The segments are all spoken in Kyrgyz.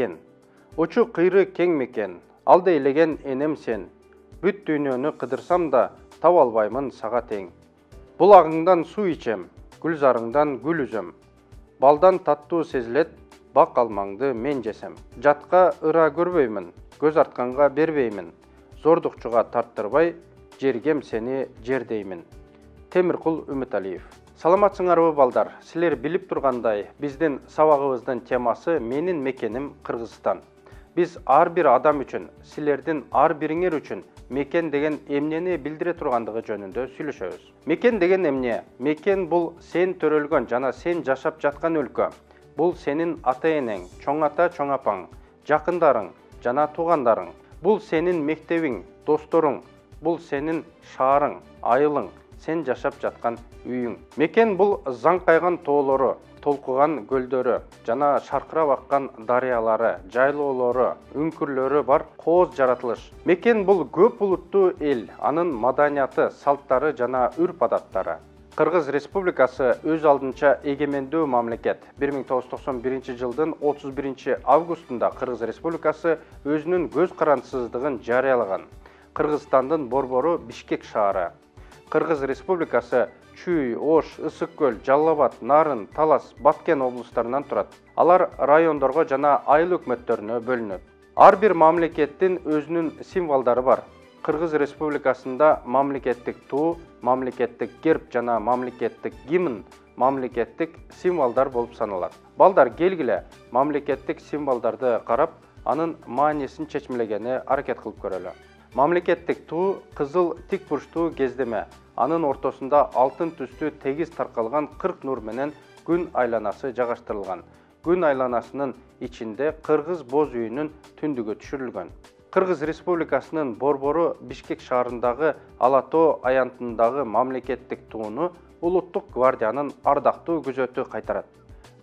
мекен. Учу кыйры кең мекен, алда элеген энем сен. Бүт дүйнөнү кыдырсам да, таба албаймын сага тең. Булагыңдан суу ичем, гүлзарыңдан гүл үзөм. Балдан таттуу сезилет, бак алмаңды мен жесем. Жатка ыра көрбөймүн, көз артканга бербеймин. Зордукчуга тарттырбай, жергем сени жердеймин. Темиркул Үмүталиев. Саламатсыңарбы балдар? Силер билип тургандай, биздин сабагыбыздын темасы менин мекеним Кыргызстан. Biz ар бир адам үчүн, силердин ар бириңер үчүн мекен деген эмнени билдире тургандыгы жөнүндө сүйлөшөбүз. Мекен деген эмне? Мекен бул сен төрөлгөн жана сен жашап жаткан өлкө. Бул сенин ата-энең, чоң ата, чоң апаң, жакындарың жана туугандарың. Бул сенин мектебиң, досторуң, бул сенин шаарың, айылың, сен жашап жаткан үйүң. Мекен бул заңкайган тоолору, толкуган көлдөрү жана шаркырап аккан дарыялары, жайлоолору, үңкүрлөрү бар кооз жаратылыш. Мекен бул көп улуттуу эл, анын маданияты, салттары жана үрп-адаттары. Кыргыз Республикасы өз алдынча эгемендүү мамлекет. 1991 жылдын 31 августунда Кыргыз Республикасы өзүнүн көз карандысыздыгын жарыялаган. Кыргызстандын борбору Бишкек шаары. Кыргыз Республикасы Чүй, Ош, Ысык көл, Жалал Абад, Нарын, Талас, Баткен облустарынан турат. Алар райондорго жана айыл өкмөттөрүнө бөлүнөт. Ар бир мамлекеттин өзүнүн символдору бар. Кыргыз Республикасында мамлекеттик туу, мамлекеттик герб жана мамлекеттик гимн, мамлекеттик символдор болуп саналат. Балдар, келгиле мамлекеттик символдорду карап, анын маанисин чечмелегени аракет кылып көрөлү. Мамлекеттик туу кызыл тик бурчтуу кездеме. Анын ортосунда алтын түстүү тегиз таркалган 40 нур менен күн айланасы жагаштырылган. Күн айланасынын ичинде Кыргыз боз үйүнүн түндүгү түшүрүлгөн. Кыргыз Республикасынын борбору Бишкек шаарындагы Ала Тоо аянтындагы мамлекеттик тууну Улуттук гвардиянын ардактуу күзөтү кайтарат.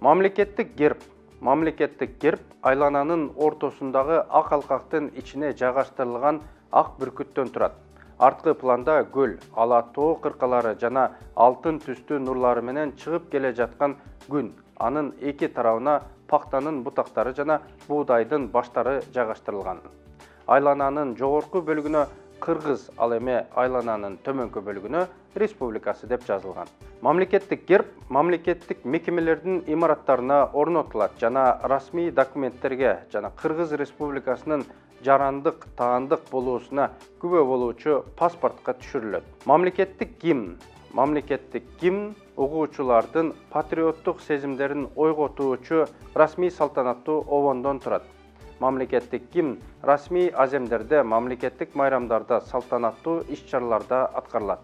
Мамлекеттик герб. Мамлекеттик герб айлананын ортосундагы ак алкактын ичине жайгаштырылган ак бүркүттөн турат. Арткы планда көл, Ала Тоо кыркалары жана алтын түстүү нурлары менен чыгып келе жаткан күн. Анын эки тарабына пактанын бутактары жана буудайдын баштары жайгаштырылган. Айлананын жогорку бөлүгүнө Кыргыз, ал эми айлананын төмөнкү бөлүгүнө Республикасы деп жазылган. Мамлекеттик герб мамлекеттик мекемелердин имараттарына орнотулат жана расмий документтерге жана Кыргыз Республикасынын жарандык, таандык болуусуна күбө болуучу паспортко түшүрүлөт. Мамлекеттик гимн. Мамлекеттик гимн угуучулардын патриоттук сезимдерин ойготуучу расмий салтанаттуу обондон турат. Мамлекеттик гимн расмий аземдерде, мамлекеттик майрамдарда, салтанаттуу иш-чараларда аткарылат.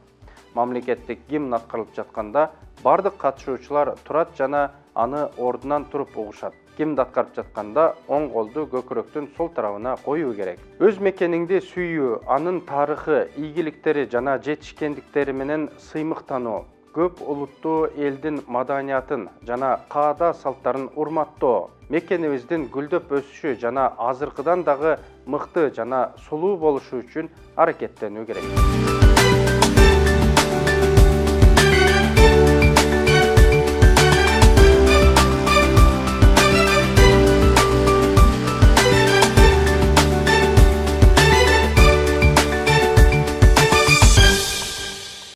Мамлекеттик гимн аткарылып жатканда бардык катышуучулар турат жана аны ордунан туруп угушат. Гимнди аткарып жатканда оң колду көкүрөктүн сол тарабына коюу керек. Өз мекениңди сүйүү, анын тарыхы, ийгиликтери жана жетишкендиктери менен сыймыктануу, көп улуттуу элдин маданиятын жана каада салттарын урматтоо, мекенибиздин гүлдөп өсүшү жана азыркыдан дагы мыкты жана сулуу болушу үчүн аракеттенүү керек.